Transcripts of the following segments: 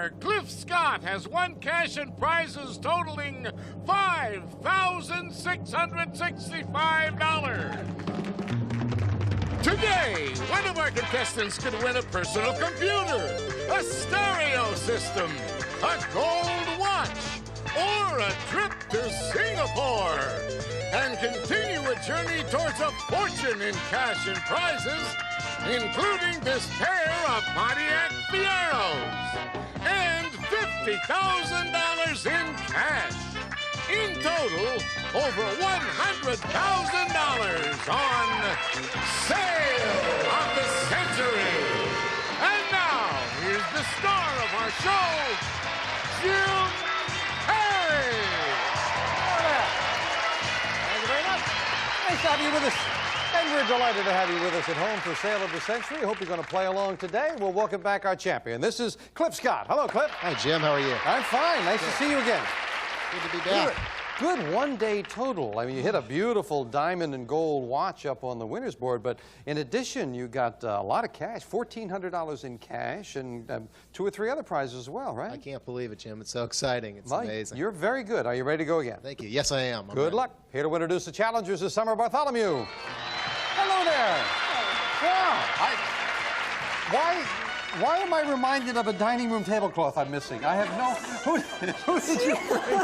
winner, Cliff Scott, has won cash and prizes totaling $5,665. Today, one of our contestants could win a personal computer, a stereo system, a gold watch, or a trip to Singapore, and continue a journey towards a fortune in cash and prizes, including this pair of Pontiac Fieros and $50,000 in cash. In total, over $100,000 on Sale of the Century. And now, here's the star of our show, Jim Perry. Thank you very much. Nice to have you with us. And we're delighted to have you with us at home for Sale of the Century. Hope you're going to play along today. We'll welcome back our champion. This is Cliff Scott. Hello, Cliff. Hi, Jim. How are you? I'm fine. Nice to see you again. Good to be back. Good one-day total. I mean, you hit a beautiful diamond and gold watch up on the winner's board, but in addition, you got a lot of cash, $1,400 in cash, and 2 or 3 other prizes as well, right? I can't believe it, Jim. It's so exciting. It's amazing. You're very good. Are you ready to go again? Thank you. Yes, I am. Good luck. Here to introduce the challengers is Summer Bartholomew. Hello there. Wow. Why am I reminded of a dining room tablecloth I'm missing? I have no... Who did you bring?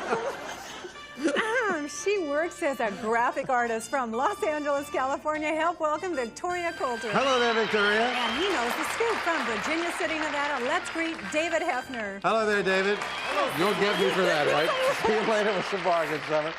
She works as a graphic artist from Los Angeles, California. Help welcome Victoria Coulter. Hello there, Victoria. And he knows the scoop from Virginia City, Nevada. Let's greet David Hefner. Hello there, David. Hello. You'll get me for that, right? See you later with some bargains, Summer.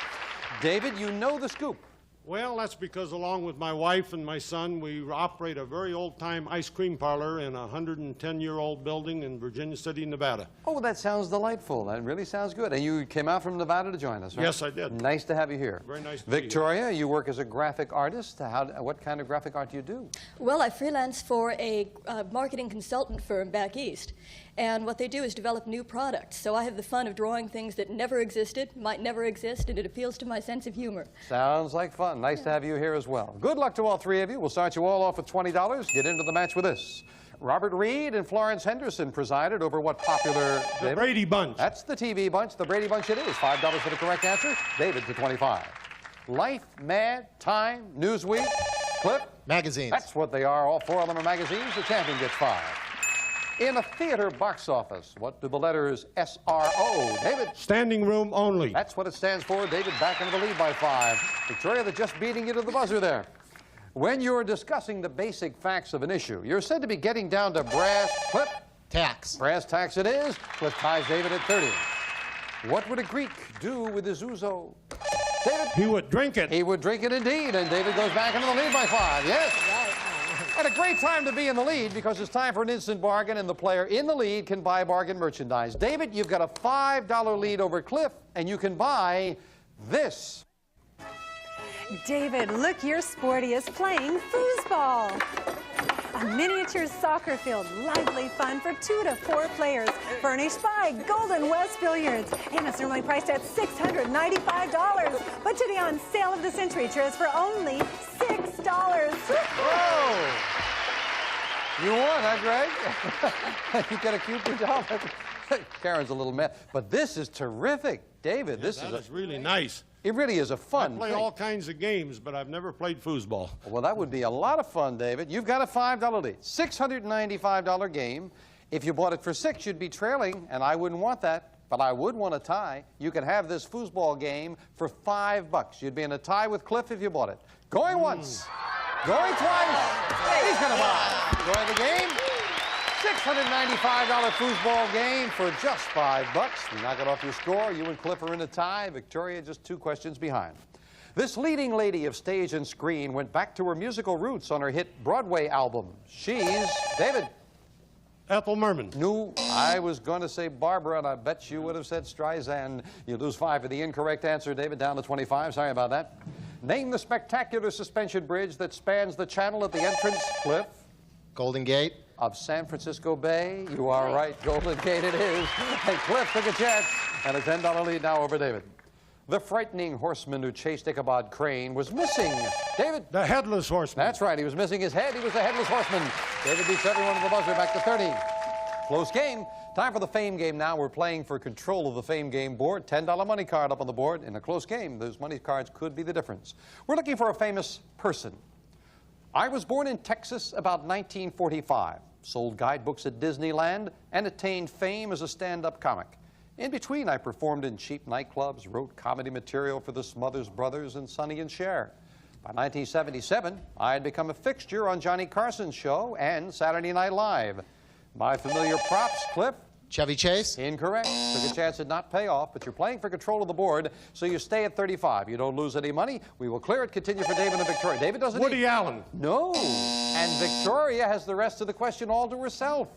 David, you know the scoop. Well, that's because along with my wife and my son, we operate a very old-time ice cream parlor in a 110-year-old building in Virginia City, Nevada. Oh, that sounds delightful. That really sounds good. And you came out from Nevada to join us, right? Yes, I did. Nice to have you here. Very nice to be here. Victoria, you work as a graphic artist. What kind of graphic art do you do? Well, I freelance for a marketing consultant firm back east. And what they do is develop new products. So I have the fun of drawing things that never existed, might never exist, and it appeals to my sense of humor. Sounds like fun. Nice to have you here as well. Good luck to all 3 of you. We'll start you all off with $20. Get into the match with this. Robert Reed and Florence Henderson presided over what popular... The Brady Bunch. That's the TV bunch. The Brady Bunch it is. $5 for the correct answer. David to 25. Life, Mad, Time, Newsweek, Clip. Magazines. That's what they are. All 4 of them are magazines. The champion gets 5. In a theater box office, what do the letters SRO? David? Standing room only. That's what it stands for. David back into the lead by 5. Victoria, they're just beating you to the buzzer there. When you're discussing the basic facts of an issue, you're said to be getting down to brass Clip. Tacks. Brass tacks it is. Cliff ties David at 30. What would a Greek do with his ouzo? David? He would drink it. He would drink it indeed, and David goes back into the lead by 5. Yes. And a great time to be in the lead because it's time for an instant bargain, and the player in the lead can buy bargain merchandise. David, you've got a $5 lead over Cliff, and you can buy this. David, look, your sporty is playing foosball. A miniature soccer field, lively fun for 2 to 4 players, furnished by Golden West Billiards. And it's normally priced at $695. But today on Sale of the Century, chairs for only $6. Whoa! You won, huh, Greg? You got a cute job. Karen's a little mad. But this is terrific. David, this is really nice. It really is a fun I play all kinds of games, but I've never played foosball. Well, that would be a lot of fun, David. You've got a $5 lead. $695 game. If you bought it for 6, you'd be trailing, and I wouldn't want that, but I would want a tie. You could have this foosball game for $5. You'd be in a tie with Cliff if you bought it. Going once. Going twice. He's going to buy. Enjoy the game. $695 foosball game for just $5. You knock it off your score. You and Cliff are in a tie. Victoria just 2 questions behind. This leading lady of stage and screen went back to her musical roots on her hit Broadway album. She's David. Ethel Merman. No, I was going to say Barbara, and I bet you would have said Streisand. You lose 5 for the incorrect answer, David, down to 25. Sorry about that. Name the spectacular suspension bridge that spans the channel at the entrance, Cliff. Golden Gate. Of San Francisco Bay. You are right. Golden Gate it is. And Cliff took a chance. And a $10 lead now over David. The frightening horseman who chased Ichabod Crane was missing. David? The Headless Horseman. That's right. He was missing his head. He was the Headless Horseman. David beats everyone at the buzzer back to 30. Close game. Time for the Fame game now. We're playing for control of the Fame game board. $10 money card up on the board. In a close game, those money cards could be the difference. We're looking for a famous person. I was born in Texas about 1945, sold guidebooks at Disneyland, and attained fame as a stand-up comic. In between, I performed in cheap nightclubs, wrote comedy material for the Smothers Brothers and Sonny and Cher. By 1977, I had become a fixture on Johnny Carson's show and Saturday Night Live. My familiar props, Cliff? Chevy Chase? Incorrect. Took a chance, did not pay off, but you're playing for control of the board, so you stay at 35. You don't lose any money. We will clear it. Continue for David and Victoria. David doesn't Woody Allen. No. And Victoria has the rest of the question all to herself.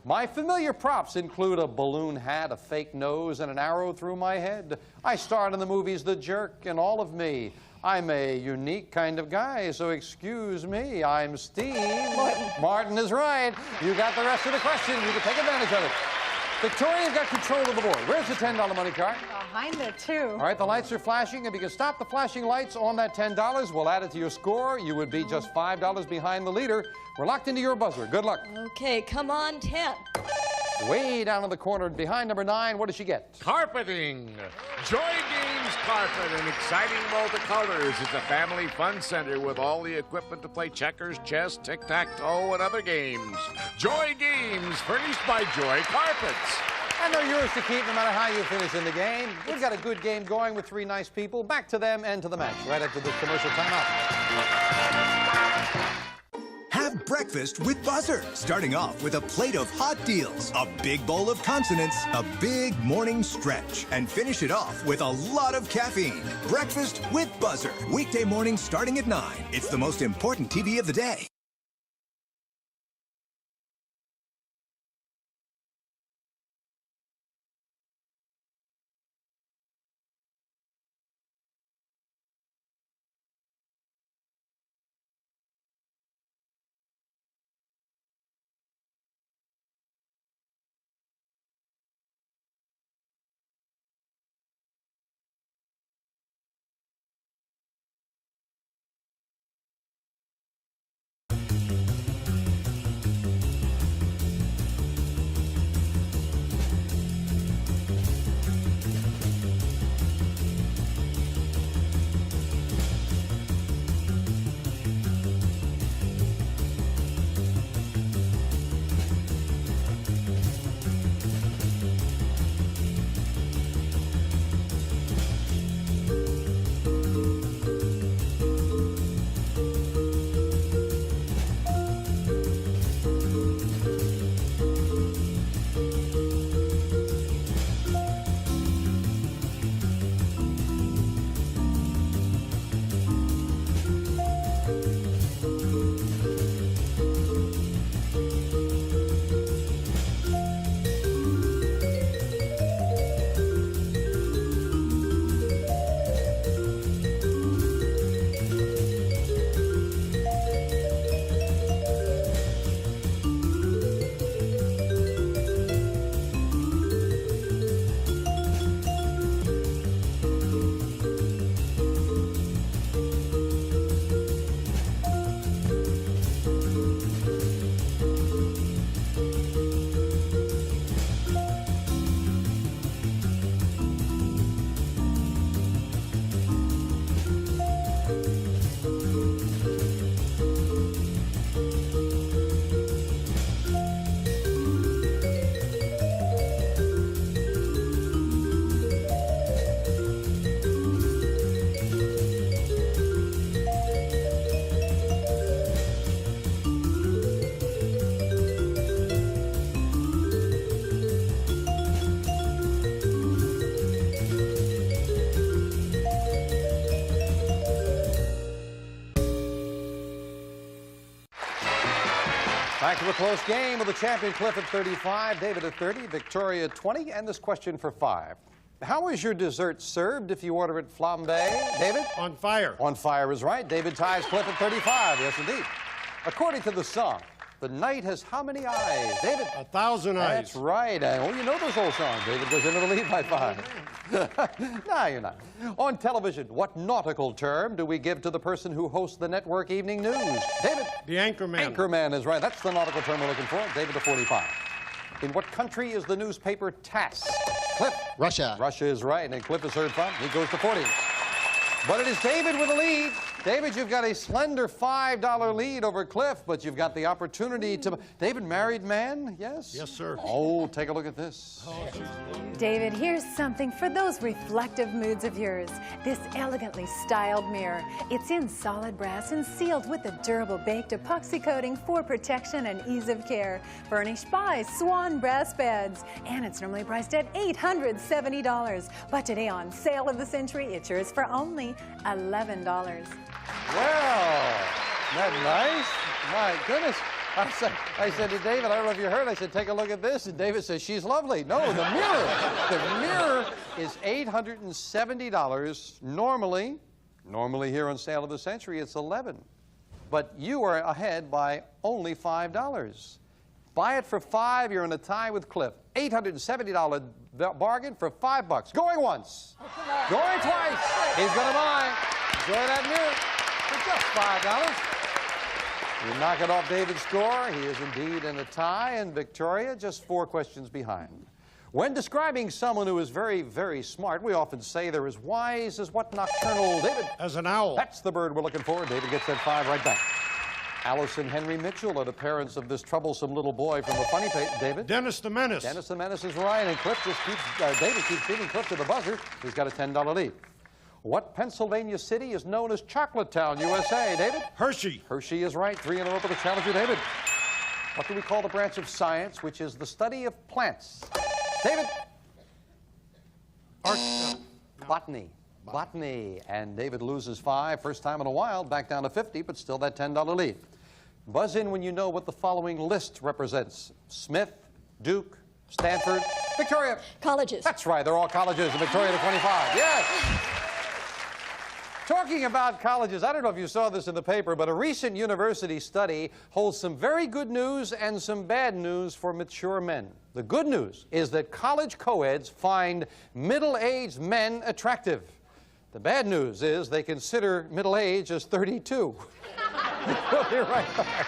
My familiar props include a balloon hat, a fake nose, and an arrow through my head. I starred in the movies The Jerk and All of Me. I'm a unique kind of guy, so excuse me. I'm Steve Martin. Martin is right. You got the rest of the question. You can take advantage of it. Victoria's got control of the board. Where's the $10 money card? Behind it, too. All right, the lights are flashing. If you can stop the flashing lights on that $10, we'll add it to your score. You would be just $5 behind the leader. We're locked into your buzzer. Good luck. Okay, come on, 10. Way down in the corner behind number 9, what does she get? Carpeting. Joy Games Carpet in exciting multicolors is a family fun center with all the equipment to play checkers, chess, tic-tac-toe, and other games. Joy Games, furnished by Joy Carpets. And they're yours to keep no matter how you finish in the game. We've got a good game going with 3 nice people. Back to them and to the match right after this commercial timeout. Have breakfast with Buzzer. Starting off with a plate of hot deals, a big bowl of consonants, a big morning stretch, and finish it off with a lot of caffeine. Breakfast with Buzzer. Weekday mornings starting at 9. It's the most important TV of the day. Back to a close game with the champion Cliff at 35, David at 30, Victoria at 20, and this question for 5. How is your dessert served if you order it flambe? David? On fire. On fire is right. David ties Cliff at 35. Yes, indeed. According to the song, the night has how many eyes? David? 1,000 eyes. That's right. Oh, you know those old songs. David goes into the lead by 5. No, you're not. On television, what nautical term do we give to the person who hosts the network evening news? David? The anchorman. Anchorman is right. That's the nautical term we're looking for. David to 45. In what country is the newspaper TASS? Cliff. Russia. Russia is right, and Cliff has heard fun. He goes to 40. But it is David with the lead. David, you've got a slender $5 lead over Cliff, but you've got the opportunity to... David, married man, yes? Yes, sir. Oh, take a look at this. David, here's something for those reflective moods of yours. This elegantly styled mirror. It's in solid brass and sealed with a durable baked epoxy coating for protection and ease of care. Furnished by Swan Brass Beds. And it's normally priced at $870. But today on Sale of the Century, it's yours for only $11. Well, isn't that nice? My goodness. I said to David, I don't know if you heard, I said, take a look at this. And David says, she's lovely. No, the mirror is $870. Normally here on Sale of the Century, it's $11. But you are ahead by only $5. Buy it for $5, you're in a tie with Cliff. $870 bargain for $5. Going once. Going twice. He's going to buy. Enjoy that mirror for just $5. You knock it off David's score. He is indeed in a tie, and Victoria just 4 questions behind. When describing someone who is very, very smart, we often say they're as wise as what nocturnal, David? As an owl. That's the bird we're looking for. David gets that 5 right back. Allison Henry Mitchell are the parents of this troublesome little boy from the funny page. David? Dennis the Menace. Dennis the Menace is right, and Cliff just keeps, David keeps beating Cliff to the buzzer. He's got a $10 lead. What Pennsylvania city is known as Chocolate Town, USA, David? Hershey. Hershey is right. 3 in a row for the challenger, David. What do we call the branch of science which is the study of plants? David? Botany. Botany. And David loses 5. First time in a while, back down to 50, but still that $10 lead. Buzz in when you know what the following list represents. Smith, Duke, Stanford, Victoria. Colleges. That's right. They're all colleges. And Victoria to 25. Yes. Talking about colleges, I don't know if you saw this in the paper, but a recent university study holds some very good news and some bad news for mature men. The good news is that college co-eds find middle-aged men attractive. The bad news is they consider middle age as 32. We'll be right back.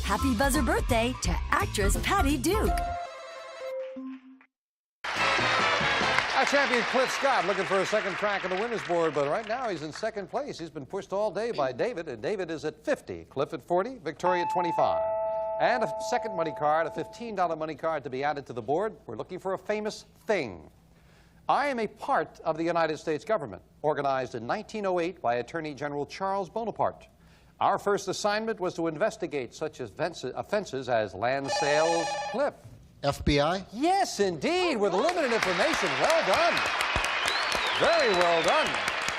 Happy buzzer birthday to actress Patty Duke. Our champion Cliff Scott looking for a second crack on the winner's board, but right now he's in second place. He's been pushed all day by David, and David is at 50, Cliff at 40, Victoria at 25. And a second money card, a $15 money card to be added to the board. We're looking for a famous thing. I am a part of the United States government, organized in 1908 by Attorney General Charles Bonaparte. Our first assignment was to investigate such offenses as land sales. Cliff. FBI? Yes, indeed, with limited information. Well done. Very well done.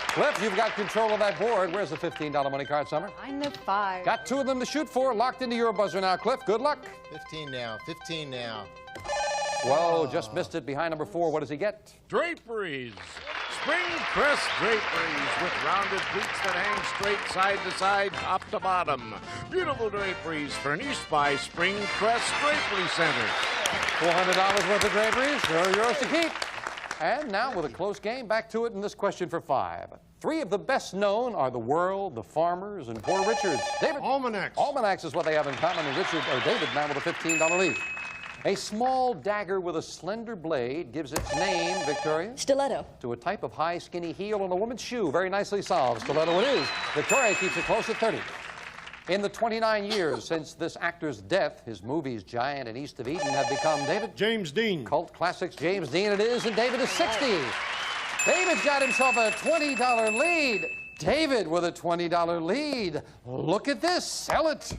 Cliff, you've got control of that board. Where's the $15 money card, Summer? I'm the 5. Got 2 of them to shoot for. Locked into your buzzer now, Cliff. Good luck. 15 now. 15 now. Whoa, just missed it behind number 4. What does he get? Draperies. Spring Crest Draperies with rounded pleats that hang straight side to side, top to bottom. Beautiful draperies furnished by Spring Crest Drapery Center. $400 worth of draperies. They're yours to keep. And now, with a close game, back to it in this question for 5. 3 of the best known are the World, the Farmers, and Poor Richards. David? Almanacs. Almanacs is what they have in common, and David now with a $15 lead. A small dagger with a slender blade gives its name, Victoria? Stiletto. To a type of high, skinny heel on a woman's shoe. Very nicely solved. Stiletto it is. Victoria keeps it close at 30. In the 29 years since this actor's death, his movies Giant and East of Eden have become, David? James Dean. Cult classics, James Dean it is, and David is 60. David's got himself a $20 lead. David with a $20 lead. Look at this, sell it.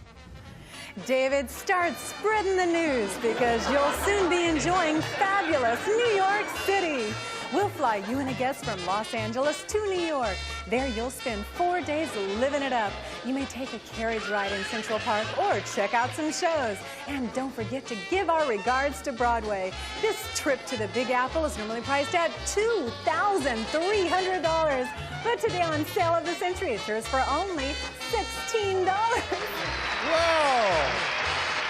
David, start spreading the news because you'll soon be enjoying fabulous New York City. We'll fly you and a guest from Los Angeles to New York. There you'll spend 4 days living it up. You may take a carriage ride in Central Park or check out some shows. And don't forget to give our regards to Broadway. This trip to the Big Apple is normally priced at $2,300. But today on Sale of the Century, it's yours for only $16. Whoa!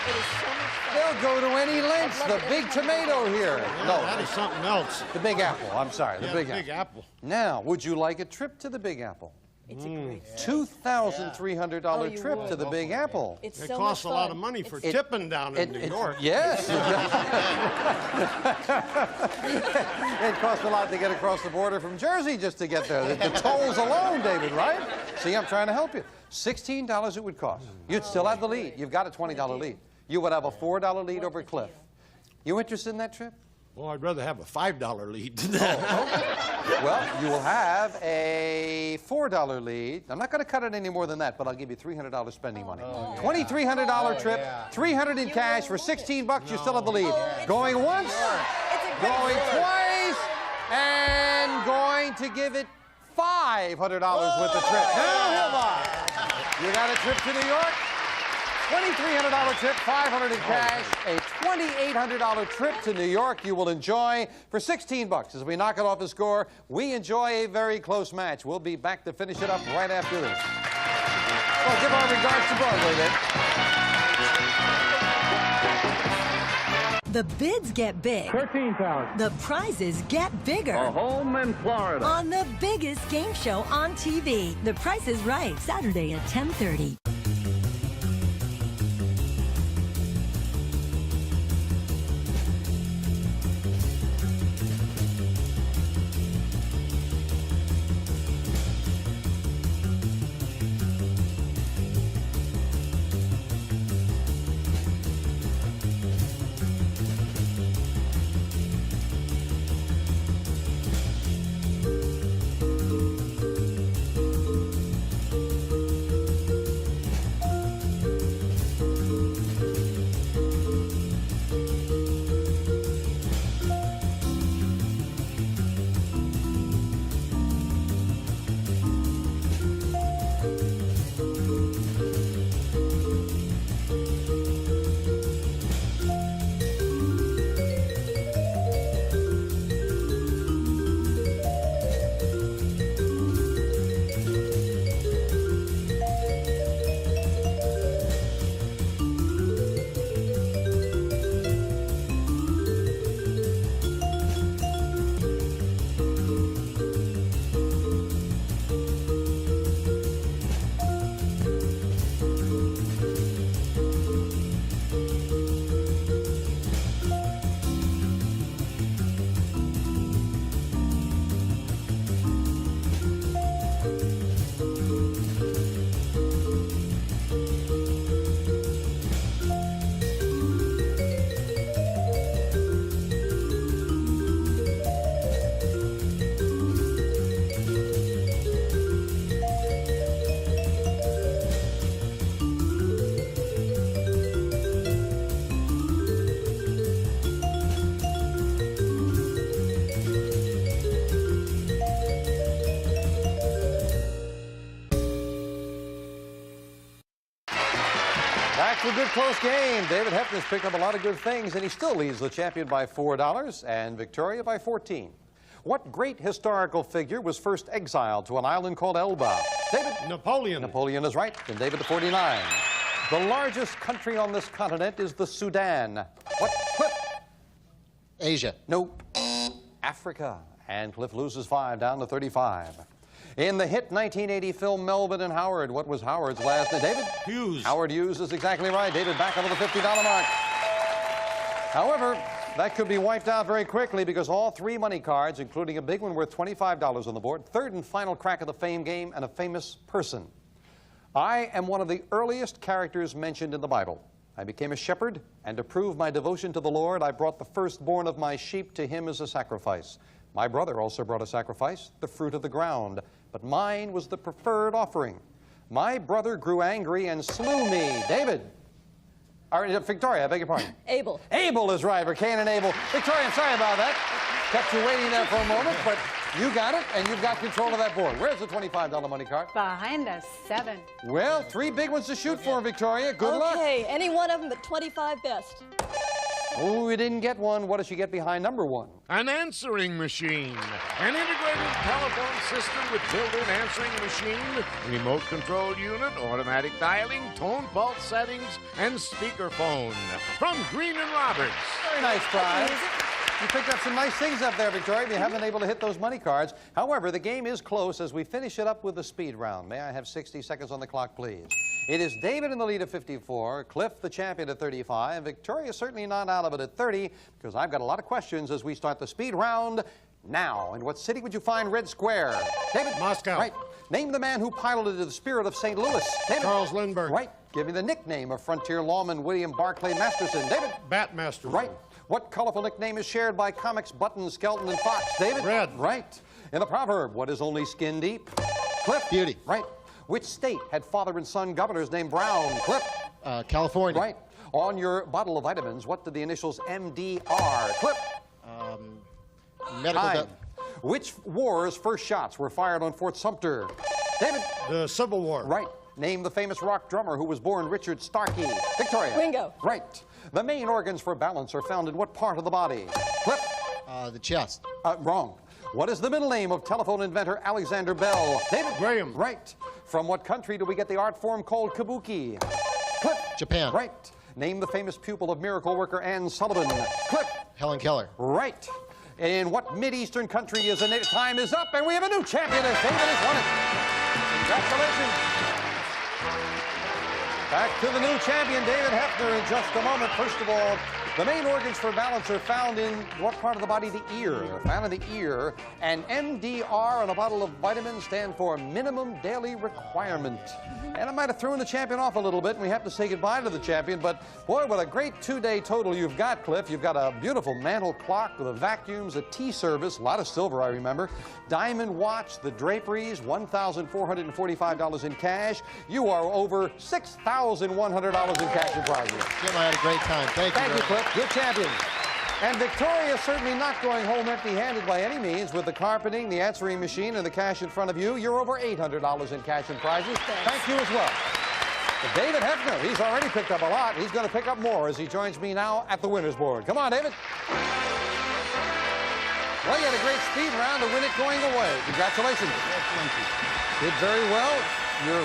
It is so much fun. They'll go to any lengths. The big tomato here. Yeah, No, that is something else. the Big Apple. I'm sorry, the Yeah, Big Big Apple. Apple. Now, would you like a trip to the Big Apple? It's a great $2,300 Oh, you trip would. to the Big Apple. It's It so costs a much lot fun. of money for It's- tipping down in New York. Yes. It costs a lot to get across the border from Jersey just to get there. The tolls alone, David, right? See, I'm trying to help you. $16 it would cost. You'd still have the lead. You've got a $20 lead. You would have a $4 lead over Cliff. You interested in that trip? Well, I'd rather have a $5 lead than that. Well, you will have a $4 lead. I'm not going to cut it any more than that, but I'll give you $300 spending money. $2,300 trip, $300 in cash for $16. You still have the lead. Going once, going twice, and going to give it $500 with the trip. Now, Hilma, you got a trip to New York. $2,300 trip, $500 in cash, a $2,800 trip to New York you will enjoy for $16. As we knock it off the score, we enjoy a very close match. We'll be back to finish it up right after this. Well, give our regards to Broadway, then. The bids get big. $13,000. The prizes get bigger. A home in Florida. On the biggest game show on TV. The Price is Right, Saturday at 10:30. close game. David Hefner's picked up a lot of good things, and he still leads the champion by $4 and Victoria by 14. What great historical figure was first exiled to an island called Elba? David? Napoleon. Napoleon is right. And David to 49. The largest country on this continent is the Sudan. What? Cliff? Asia. Nope. Africa. And Cliff loses 5, down to 35. In the hit 1980 film Melvin and Howard, what was Howard's last name? David? Hughes. Howard Hughes is exactly right. David back up to the $50 mark. However, that could be wiped out very quickly because all 3 money cards, including a big one worth $25 on the board, third and final crack of the fame game, and a famous person. I am one of the earliest characters mentioned in the Bible. I became a shepherd, and to prove my devotion to the Lord, I brought the firstborn of my sheep to him as a sacrifice. My brother also brought a sacrifice, the fruit of the ground, but mine was the preferred offering. My brother grew angry and slew me. David. Victoria, I beg your pardon. Abel. Abel is right, or Cain and Abel. Victoria, I'm sorry about that. Kept you waiting there for a moment, but you got it, and you've got control of that board. Where's the $25 money card? Behind us, 7. Well, 3 big ones to shoot for, Victoria. Good luck. Okay, any one of them but 25 best. Oh, we didn't get one. What does she get behind number 1? An answering machine. An integrated telephone system with built-in answering machine, remote-controlled unit, automatic dialing, tone pulse settings, and speakerphone. From Green & Roberts. Very nice prize. You picked up some nice things up there, Victoria. You haven't been able to hit those money cards. However, the game is close as we finish it up with the speed round. May I have 60 seconds on the clock, please? It is David in the lead at 54, Cliff the champion at 35, Victoria certainly not out of it at 30, because I've got a lot of questions as we start the speed round now. In what city would you find Red Square? David? Moscow. Right. Name the man who piloted the Spirit of St. Louis. David? Charles Lindbergh. Right. Give me the nickname of frontier lawman William Barclay Masterson. David? Batmaster. Right. What colorful nickname is shared by comics Button, Skeleton, and Fox? David? Red. Right. In the proverb, what is only skin deep? Cliff? Beauty. Right. Which state had father and son governors named Brown? Cliff? California. Right. On your bottle of vitamins, what did the initials MDR? Cliff? Medical. Time. Which war's first shots were fired on Fort Sumter? David? The Civil War. Right. Name the famous rock drummer who was born Richard Starkey. Victoria? Ringo. Right. The main organs for balance are found in what part of the body? Cliff? The chest. Wrong. What is the middle name of telephone inventor Alexander Bell? David? Graham. Right. From what country do we get the art form called kabuki? Cliff? Japan. Right. Name the famous pupil of miracle worker Anne Sullivan. Cliff? Helen Keller. Right. In what Mid-Eastern country is the time is up, and we have a new champion as David has won it. Congratulations. Back to the new champion, David Hefner, in just a moment. First of all, the main organs for balance are found in what part of the body? The ear. They're found in the ear. And MDR on a bottle of vitamins stand for minimum daily requirement. And I might have thrown the champion off a little bit, and we have to say goodbye to the champion. But, boy, what a great 2-day total you've got, Cliff. You've got a beautiful mantle clock with the vacuums, a tea service, a lot of silver, I remember, diamond watch, the draperies, $1,445 in cash. You are over $6,100 in cash and prizes. Jim, I had a great time. Thank you. Thank you, Cliff. Good champion. And Victoria is certainly not going home empty-handed by any means. With the carpeting, the answering machine, and the cash in front of you, you're over $800 in cash and prizes. Thank you as well. But David Hefner, he's already picked up a lot. He's going to pick up more as he joins me now at the winner's board. Come on, David. Well, you had a great speed round to win it going away. Congratulations. Did very well. You're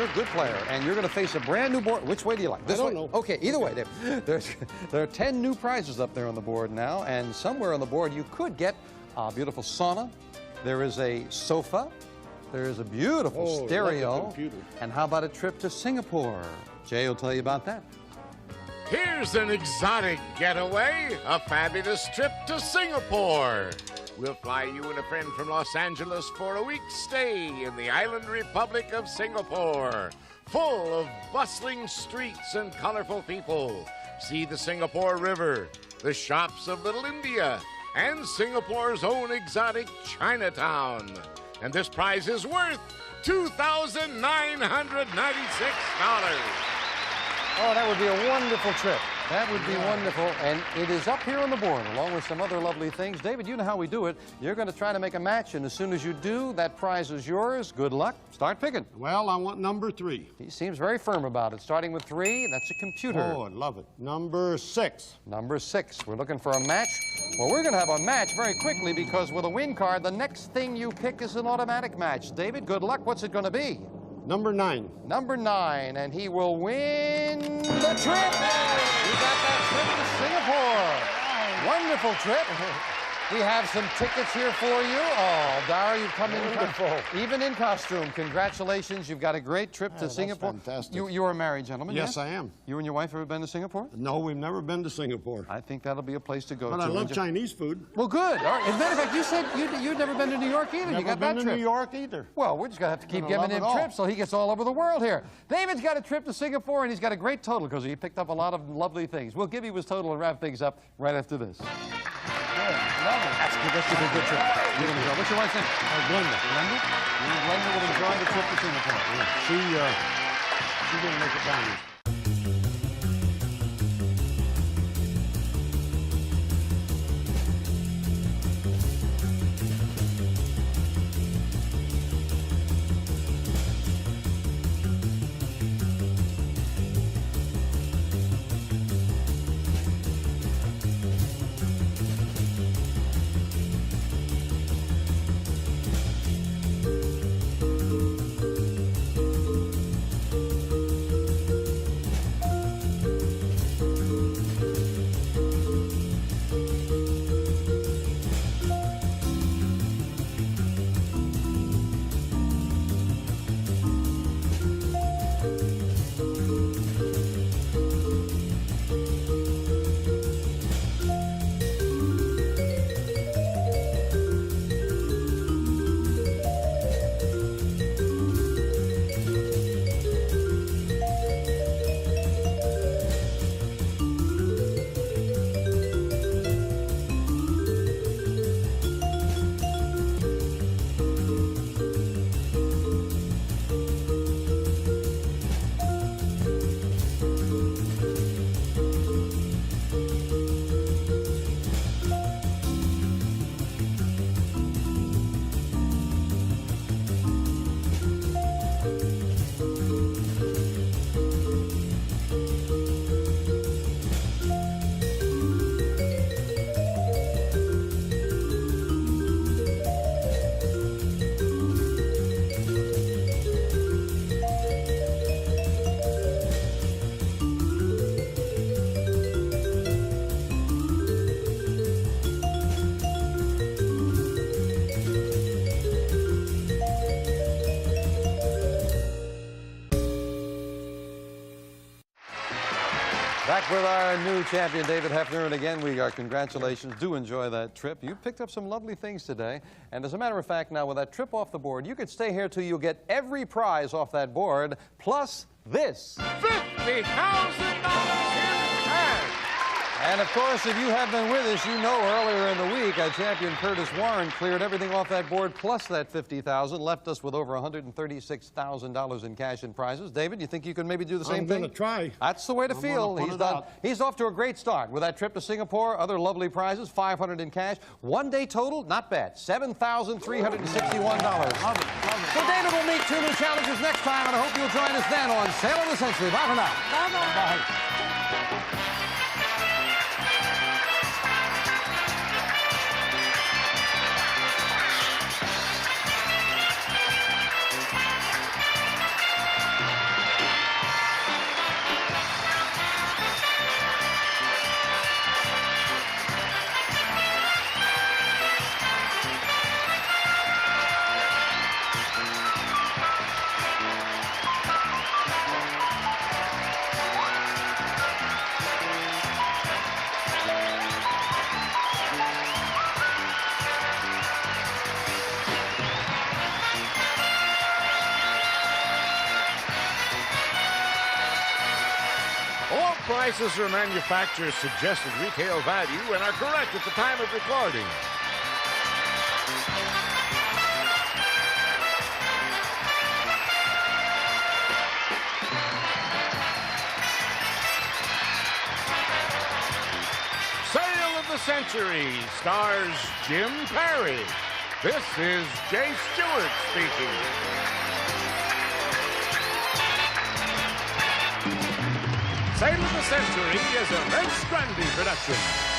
a good player, and you're going to face a brand new board. Which way do you like? This I don't way? know. Okay, either way. There are 10 new prizes up there on the board now, and somewhere on the board you could get a beautiful sauna. There is a sofa. There is a beautiful stereo. computer. And how about a trip to Singapore? Jay will tell you about that. Here's an exotic getaway, a fabulous trip to Singapore. We'll fly you and a friend from Los Angeles for a week's stay in the island republic of Singapore, full of bustling streets and colorful people. See the Singapore River, the shops of Little India, and Singapore's own exotic Chinatown. And this prize is worth $2,996. Oh, that would be a wonderful trip. That would be wonderful. And it is up here on the board, along with some other lovely things. David, you know how we do it. You're going to try to make a match, and as soon as you do, that prize is yours. Good luck. Start picking. Well, I want number 3. He seems very firm about it. Starting with 3, that's a computer. Oh, I love it. Number 6. Number 6. We're looking for a match. Well, we're going to have a match very quickly because with a win card, the next thing you pick is an automatic match. David, good luck. What's it going to be? Number 9. Number 9, and he will win the trip. You got that trip to Singapore. Wonderful trip. We have some tickets here for you. Oh, Dara, you've come in even in costume. Congratulations. You've got a great trip to Singapore. Fantastic. You are a married gentleman, Yes, I am. You and your wife ever been to Singapore? No, we've never been to Singapore. I think that'll be a place to go But to. I love Chinese food. Well, good. All right. As a matter of fact, you said you'd never been to New York either. You Never got that been to trip. New York either. Well, we're just going to have to keep Gonna giving him love it all. trips so he gets all over the world here. David's got a trip to Singapore, and he's got a great total because he picked up a lot of lovely things. We'll give you his total and wrap things up right after this. Good. Lovely. That's good. That's a good trip. You're going to go. What's your wife's name? Glenda. Glenda? You and Glenda will enjoy the trip to Singapore. She didn't make it down. Back with our new champion, David Hefner, and again, congratulations. Do enjoy that trip. You picked up some lovely things today, and as a matter of fact, now with that trip off the board, you could stay here till you get every prize off that board, plus this. $50,000 in cash! And of course, if you have been with us, you know earlier in the week, our champion Curtis Warren cleared everything off that board plus that $50,000, left us with over $136,000 in cash and prizes. David, you think you could maybe do the same thing? I'm going to try. That's the way to feel. Put it out. He's off to a great start with that trip to Singapore, other lovely prizes, $500 in cash. One day total, not bad, $7,361. Love it. So David will meet two new challengers next time, and I hope you'll join us then on Sale of the Century. Bye for now. Bye-bye. All prices are manufacturer's suggested retail value and are correct at the time of recording. the Century stars Jim Perry. This is Jay Stewart speaking. Sale of the Century is a Vince Grundy production.